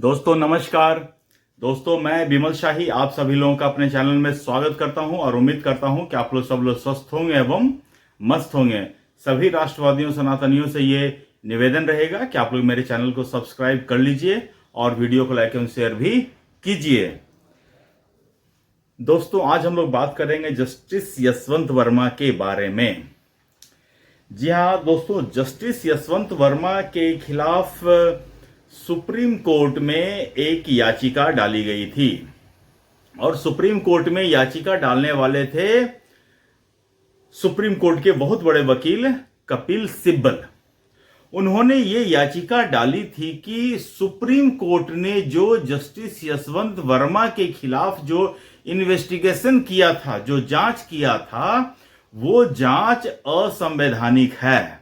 दोस्तों नमस्कार। दोस्तों मैं विमल शाही आप सभी लोगों का अपने चैनल में स्वागत करता हूं और उम्मीद करता हूं कि आप लोग सब लोग स्वस्थ होंगे एवं मस्त होंगे। सभी राष्ट्रवादियों सनातनियों से ये निवेदन रहेगा कि आप लोग मेरे चैनल को सब्सक्राइब कर लीजिए और वीडियो को लाइक एवं शेयर भी कीजिए। दोस्तों आज हम लोग बात करेंगे जस्टिस यशवंत वर्मा के बारे में। जी हाँ दोस्तों, जस्टिस यशवंत वर्मा के खिलाफ सुप्रीम कोर्ट में एक याचिका डाली गई थी और सुप्रीम कोर्ट में याचिका डालने वाले थे सुप्रीम कोर्ट के बहुत बड़े वकील कपिल सिब्बल। उन्होंने ये याचिका डाली थी कि सुप्रीम कोर्ट ने जो जस्टिस यशवंत वर्मा के खिलाफ जो इन्वेस्टिगेशन किया था, जो जांच किया था, वो जांच असंवैधानिक है।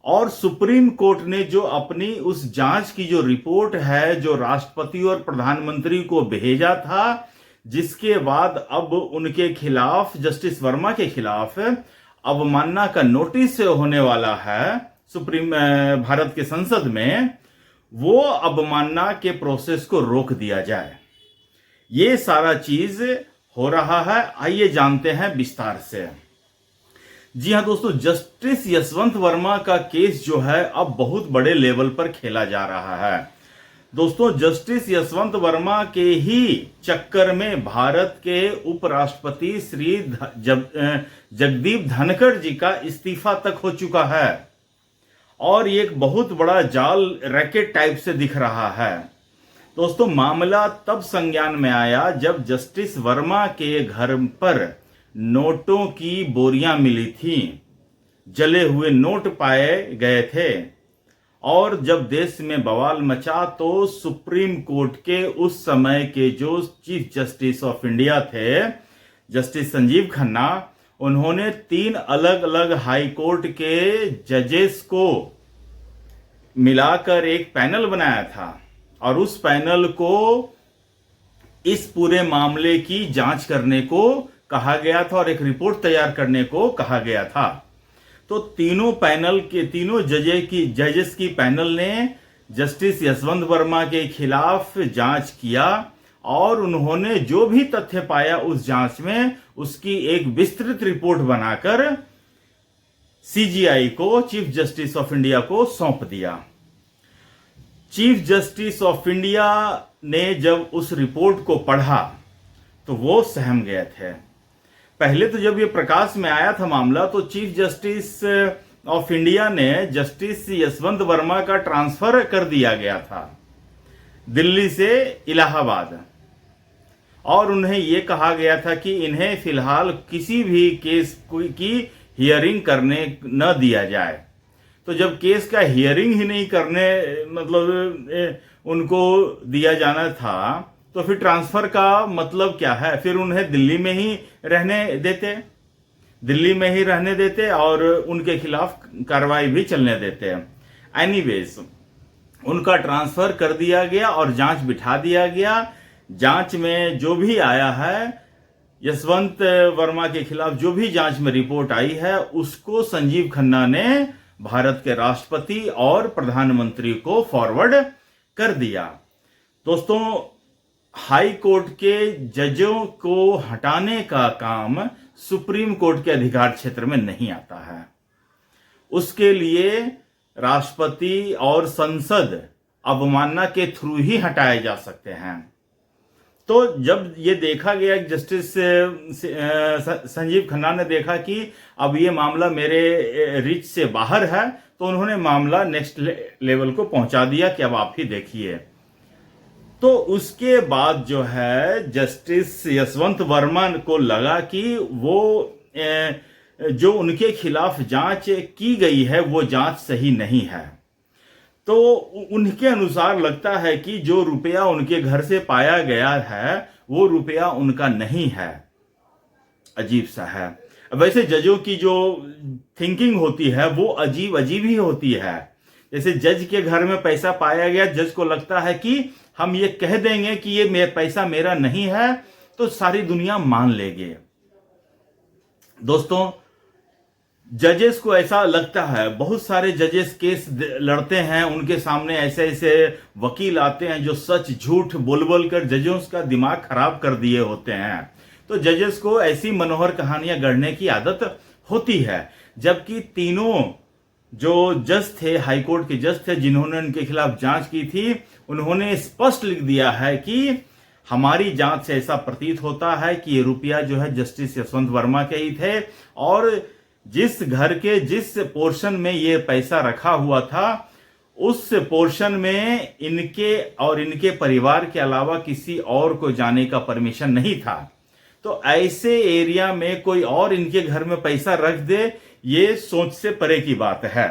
और सुप्रीम कोर्ट ने जो अपनी उस जांच की जो रिपोर्ट है, जो राष्ट्रपति और प्रधानमंत्री को भेजा था, जिसके बाद अब उनके खिलाफ, जस्टिस वर्मा के खिलाफ अवमानना का नोटिस होने वाला है सुप्रीम भारत के संसद में, वो अवमानना के प्रोसेस को रोक दिया जाए। ये सारा चीज हो रहा है। आइए जानते हैं विस्तार से। जी हाँ दोस्तों, जस्टिस यशवंत वर्मा का केस जो है अब बहुत बड़े लेवल पर खेला जा रहा है। दोस्तों जस्टिस यशवंत वर्मा के ही चक्कर में भारत के उपराष्ट्रपति श्री जगदीप धनखड़ जी का इस्तीफा तक हो चुका है और ये एक बहुत बड़ा जाल रैकेट टाइप से दिख रहा है। दोस्तों मामला तब संज्ञान में आया जब जस्टिस वर्मा के घर पर नोटों की बोरियां मिली थी, जले हुए नोट पाए गए थे और जब देश में बवाल मचा तो सुप्रीम कोर्ट के उस समय के जो चीफ जस्टिस ऑफ इंडिया थे, जस्टिस संजीव खन्ना, उन्होंने 3 अलग अलग हाई कोर्ट के जजेस को मिलाकर एक पैनल बनाया था और उस पैनल को इस पूरे मामले की जांच करने को कहा गया था और एक रिपोर्ट तैयार करने को कहा गया था। तो तीनों जजेस की पैनल ने जस्टिस यशवंत वर्मा के खिलाफ जांच किया और उन्होंने जो भी तथ्य पाया उस जांच में उसकी एक विस्तृत रिपोर्ट बनाकर सीजीआई को, चीफ जस्टिस ऑफ इंडिया को सौंप दिया। चीफ जस्टिस ऑफ इंडिया ने जब उस रिपोर्ट को पढ़ा तो वो सहम गए थे। पहले तो जब ये प्रकाश में आया था मामला तो चीफ जस्टिस ऑफ इंडिया ने जस्टिस यशवंत वर्मा का ट्रांसफर कर दिया गया था दिल्ली से इलाहाबाद और उन्हें यह कहा गया था कि इन्हें फिलहाल किसी भी केस की हियरिंग करने न दिया जाए। तो जब केस का हियरिंग ही नहीं करने उनको दिया जाना था तो फिर ट्रांसफर का मतलब क्या है? फिर उन्हें दिल्ली में ही रहने देते और उनके खिलाफ कार्रवाई भी चलने देते। एनीवेज उनका ट्रांसफर कर दिया गया और जांच बिठा दिया गया। जांच में जो भी आया है, यशवंत वर्मा के खिलाफ जो भी जांच में रिपोर्ट आई है, उसको संजीव खन्ना ने भारत के राष्ट्रपति और प्रधानमंत्री को फॉरवर्ड कर दिया। दोस्तों हाई कोर्ट के जजों को हटाने का काम सुप्रीम कोर्ट के अधिकार क्षेत्र में नहीं आता है। उसके लिए राष्ट्रपति और संसद अवमानना के थ्रू ही हटाए जा सकते हैं। तो जब ये देखा गया, जस्टिस संजीव खन्ना ने देखा कि अब ये मामला मेरे रीच से बाहर है, तो उन्होंने मामला नेक्स्ट लेवल को पहुंचा दिया कि अब आप ही देखिए। तो उसके बाद जो है जस्टिस यशवंत वर्मा को लगा कि वो जो उनके खिलाफ जांच की गई है वो जांच सही नहीं है। तो उनके अनुसार लगता है कि जो रुपया उनके घर से पाया गया है वो रुपया उनका नहीं है। अजीब सा है। वैसे जजों की जो थिंकिंग होती है वो अजीब ही होती है। जैसे जज के घर में पैसा पाया गया, जज को लगता है कि हम ये कह देंगे कि ये पैसा मेरा नहीं है तो सारी दुनिया मान लेगी। दोस्तों जजेस को ऐसा लगता है, बहुत सारे जजेस केस लड़ते हैं, उनके सामने ऐसे ऐसे वकील आते हैं जो सच झूठ बोल बोल कर जजों का दिमाग खराब कर दिए होते हैं। तो जजेस को ऐसी मनोहर कहानियां गढ़ने की आदत होती है। जबकि तीनों जो जज थे, हाईकोर्ट के जज थे, जिन्होंने उनके खिलाफ जांच की थी, उन्होंने स्पष्ट लिख दिया है कि हमारी जांच से ऐसा प्रतीत होता है कि ये रुपया जो है जस्टिस यशवंत वर्मा के ही थे, और जिस घर के जिस पोर्शन में ये पैसा रखा हुआ था, उस पोर्शन में इनके और इनके परिवार के अलावा किसी और को जाने का परमिशन नहीं था। तो ऐसे एरिया में कोई और इनके घर में पैसा रख दे, ये सोच से परे की बात है।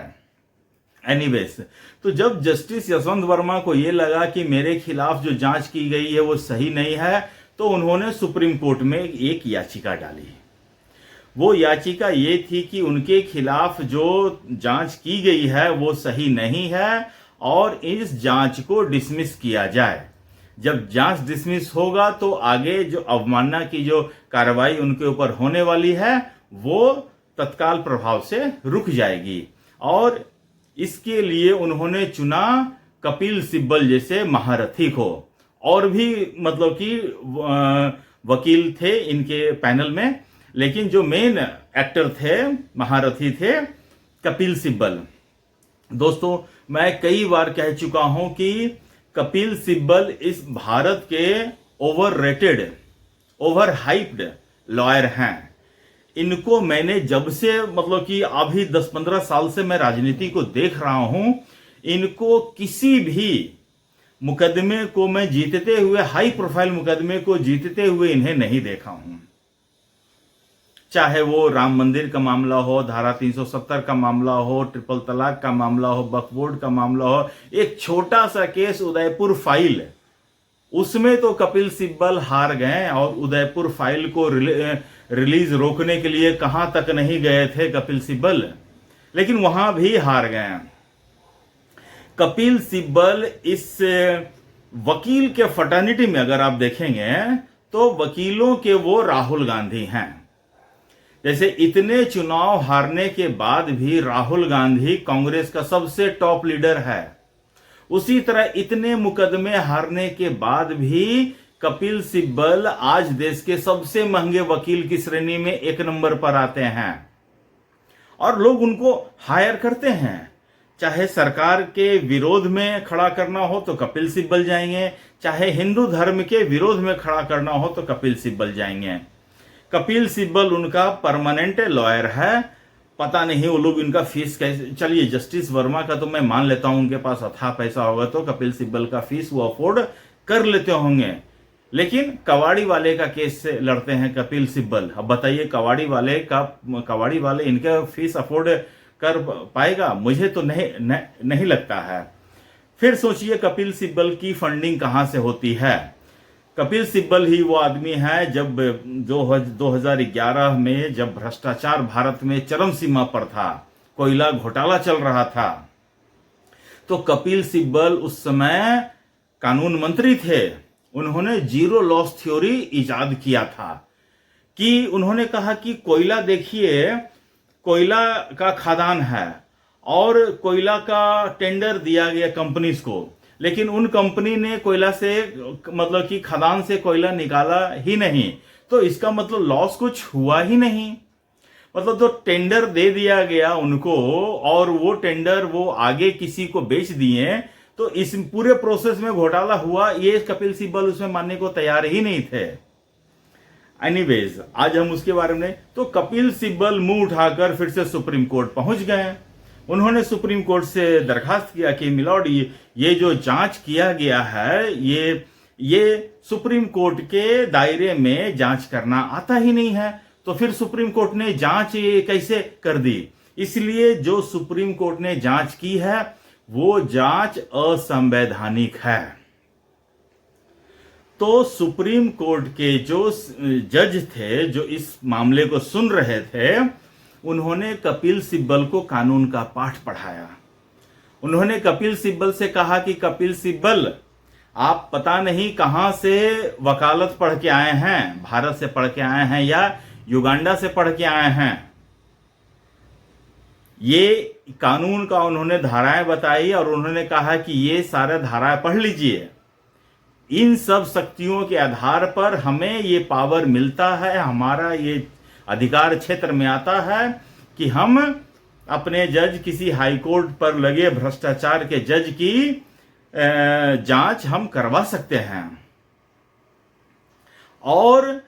एनीवेज, तो जब जस्टिस यशवंत वर्मा को यह लगा कि मेरे खिलाफ जो जांच की गई है वो सही नहीं है, तो उन्होंने सुप्रीम कोर्ट में एक याचिका डाली। वो याचिका ये थी कि उनके खिलाफ जो जांच की गई है वो सही नहीं है और इस जांच को डिसमिस किया जाए। जब जांच डिसमिस होगा तो आगे जो अवमानना की जो कार्रवाई उनके ऊपर होने वाली है वो तत्काल प्रभाव से रुक जाएगी। और इसके लिए उन्होंने चुना कपिल सिब्बल जैसे महारथी को। और भी मतलब कि वकील थे इनके पैनल में, लेकिन जो मेन एक्टर थे, महारथी थे, कपिल सिब्बल। दोस्तों, मैं कई बार कह चुका हूं कि कपिल सिब्बल इस भारत के ओवररेटेड, ओवर हाइप्ड लॉयर हैं। इनको मैंने जब से मतलब कि अभी 10-15 साल से मैं राजनीति को देख रहा हूं, इनको किसी भी मुकदमे को मैं जीतते हुए, हाई प्रोफाइल मुकदमे को जीतते हुए इन्हें नहीं देखा हूं। चाहे वो राम मंदिर का मामला हो, धारा 370 का मामला हो, ट्रिपल तलाक का मामला हो, वक्फ बोर्ड का मामला हो, एक छोटा सा केस उदयपुर फाइल, उसमें तो कपिल सिब्बल हार गए। और उदयपुर फाइल को रिलीज रोकने के लिए कहां तक नहीं गए थे कपिल सिब्बल, लेकिन वहां भी हार गए। कपिल सिब्बल इस वकील के फटर्निटी में अगर आप देखेंगे तो वकीलों के वो राहुल गांधी हैं। जैसे इतने चुनाव हारने के बाद भी राहुल गांधी कांग्रेस का सबसे टॉप लीडर है, उसी तरह इतने मुकदमे हारने के बाद भी कपिल सिब्बल आज देश के सबसे महंगे वकील की श्रेणी में 1 नंबर पर आते हैं और लोग उनको हायर करते हैं। चाहे सरकार के विरोध में खड़ा करना हो तो कपिल सिब्बल जाएंगे, चाहे हिंदू धर्म के विरोध में खड़ा करना हो तो कपिल सिब्बल जाएंगे। कपिल सिब्बल उनका परमानेंट लॉयर है। पता नहीं वो लोग इनका फीस कैसे, चलिए जस्टिस वर्मा का तो मैं मान लेता हूं उनके पास अथाह पैसा होगा तो कपिल सिब्बल का फीस वो अफोर्ड कर लेते होंगे, लेकिन कवाड़ी वाले का केस से लड़ते हैं कपिल सिब्बल। अब बताइए कवाड़ी वाले इनका फीस अफोर्ड कर पाएगा? मुझे तो नहीं लगता है। फिर सोचिए कपिल सिब्बल की फंडिंग कहां से होती है। कपिल सिब्बल ही वो आदमी है जब 2011 में जब भ्रष्टाचार भारत में चरम सीमा पर था, कोयला घोटाला चल रहा था, तो कपिल सिब्बल उस समय कानून मंत्री थे। उन्होंने जीरो लॉस थ्योरी इजाद किया था कि उन्होंने कहा कि कोयला देखिए, कोयला का खदान है और कोयला का टेंडर दिया गया कंपनीज को, लेकिन उन कंपनी ने कोयला से मतलब कि खदान से कोयला निकाला ही नहीं, तो इसका मतलब लॉस कुछ हुआ ही नहीं। मतलब तो टेंडर दे दिया गया उनको और वो टेंडर वो आगे किसी को बेच दिए, तो इस पूरे प्रोसेस में घोटाला हुआ, ये कपिल सिब्बल उसमें मानने को तैयार ही नहीं थे। एनीवेज, आज हम उसके बारे में, तो कपिल सिब्बल मुंह उठाकर फिर से सुप्रीम कोर्ट पहुंच गए। उन्होंने सुप्रीम कोर्ट से दरखास्त किया कि मिलॉर्ड, ये जो जांच किया गया है ये सुप्रीम कोर्ट के दायरे में जांच करना आता ही नहीं है। तो फिर सुप्रीम कोर्ट ने जांच कैसे कर दी? इसलिए जो सुप्रीम कोर्ट ने जांच की है वो जांच असंवैधानिक है। तो सुप्रीम कोर्ट के जो जज थे जो इस मामले को सुन रहे थे, उन्होंने कपिल सिब्बल को कानून का पाठ पढ़ाया। उन्होंने कपिल सिब्बल से कहा कि कपिल सिब्बल, आप पता नहीं कहां से वकालत पढ़ के आए हैं, भारत से पढ़ के आए हैं या युगांडा से पढ़ के आए हैं, ये कानून का उन्होंने धाराएं बताई और उन्होंने कहा कि ये सारे धाराएं पढ़ लीजिए, इन सब शक्तियों के आधार पर हमें ये पावर मिलता है, हमारा ये अधिकार क्षेत्र में आता है कि हम अपने जज, किसी हाई कोर्ट पर लगे भ्रष्टाचार के जज की जांच हम करवा सकते हैं। और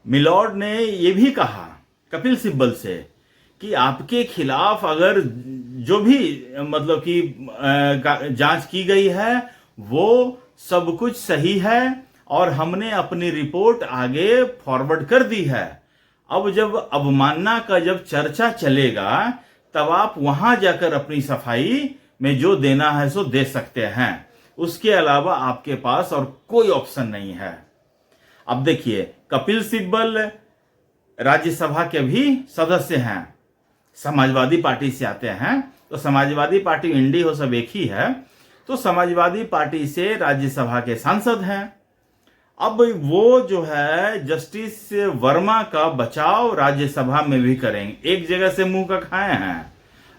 मिलॉर्ड ने यह भी कहा कपिल सिब्बल से कि आपके खिलाफ अगर जो भी मतलब कि जांच की गई है वो सब कुछ सही है और हमने अपनी रिपोर्ट आगे फॉरवर्ड कर दी है। अब जब अवमानना का जब चर्चा चलेगा तब आप वहां जाकर अपनी सफाई में जो देना है सो दे सकते हैं, उसके अलावा आपके पास और कोई ऑप्शन नहीं है। अब देखिए, कपिल सिब्बल राज्यसभा के भी सदस्य हैं, समाजवादी पार्टी से आते हैं, तो समाजवादी पार्टी इंडी हो सब एक ही है, तो समाजवादी पार्टी से राज्यसभा के सांसद हैं। अब वो जो है जस्टिस वर्मा का बचाव राज्यसभा में भी करेंगे, एक जगह से मुंह का खाए हैं,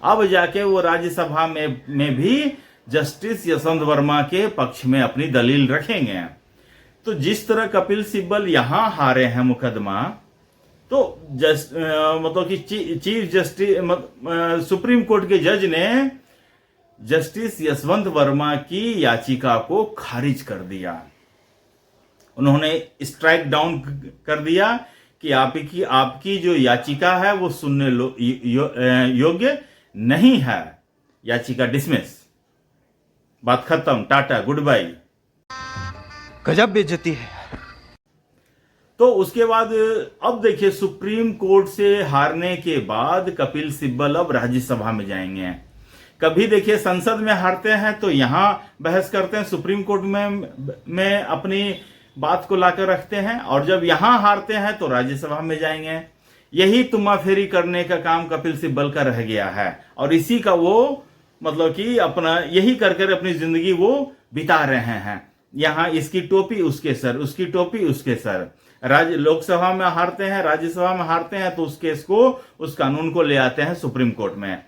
अब जाके वो राज्यसभा में भी जस्टिस यशवंत वर्मा के पक्ष में अपनी दलील रखेंगे। तो जिस तरह कपिल सिब्बल यहां हारे हैं मुकदमा, तो मतलब कि चीफ जस्टिस सुप्रीम कोर्ट के जज ने जस्टिस यशवंत वर्मा की याचिका को खारिज कर दिया। उन्होंने स्ट्राइक डाउन कर दिया कि आपकी जो याचिका है वो सुनने योग्य नहीं है, याचिका डिसमिस, बात खत्म, टाटा गुड बाय। गजब बेइज्जती है। तो उसके बाद अब देखिए, सुप्रीम कोर्ट से हारने के बाद कपिल सिब्बल अब राज्यसभा में जाएंगे। कभी देखिए संसद में हारते हैं तो यहां बहस करते हैं, सुप्रीम कोर्ट में अपनी बात को लाकर रखते हैं, और जब यहां हारते हैं तो राज्यसभा में जाएंगे। यही तुम्मा फेरी करने का काम कपिल सिब्बल का रह गया है और इसी का वो मतलब कि अपना यही कर अपनी जिंदगी वो बिता रहे हैं। यहां इसकी टोपी उसके सर, उसकी टोपी उसके सर। लोकसभा में हारते हैं, राज्यसभा में हारते हैं तो उस केस को, उस कानून को ले आते हैं सुप्रीम कोर्ट में,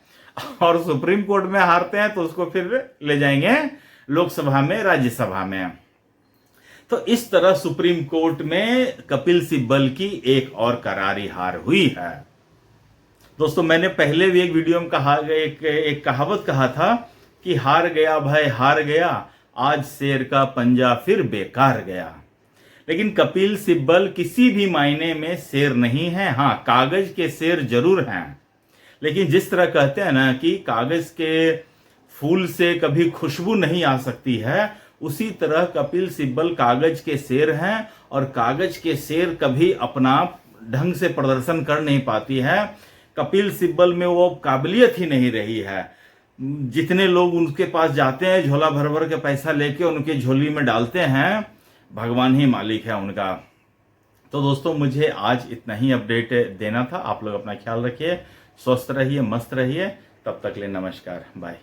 और सुप्रीम कोर्ट में हारते हैं तो उसको फिर ले जाएंगे लोकसभा में, राज्यसभा में। तो इस तरह सुप्रीम कोर्ट में कपिल सिब्बल की एक और करारी हार हुई है। दोस्तों, मैंने पहले भी एक वीडियो में एक कहावत कहा था कि हार गया भाई हार गया, आज शेर का पंजा फिर बेकार गया। लेकिन कपिल सिब्बल किसी भी मायने में शेर नहीं है। हाँ, कागज के शेर जरूर हैं, लेकिन जिस तरह कहते हैं ना कि कागज के फूल से कभी खुशबू नहीं आ सकती है, उसी तरह कपिल सिब्बल कागज के शेर हैं, और कागज के शेर कभी अपना ढंग से प्रदर्शन कर नहीं पाती है। कपिल सिब्बल में वो काबिलियत ही नहीं रही है। जितने लोग उनके पास जाते हैं झोला भर भर के पैसा लेके उनके झोली में डालते हैं, भगवान ही मालिक है उनका। तो दोस्तों, मुझे आज इतना ही अपडेट देना था। आप लोग अपना ख्याल रखिए, स्वस्थ रहिए, मस्त रहिए। तब तक ले नमस्कार, बाय।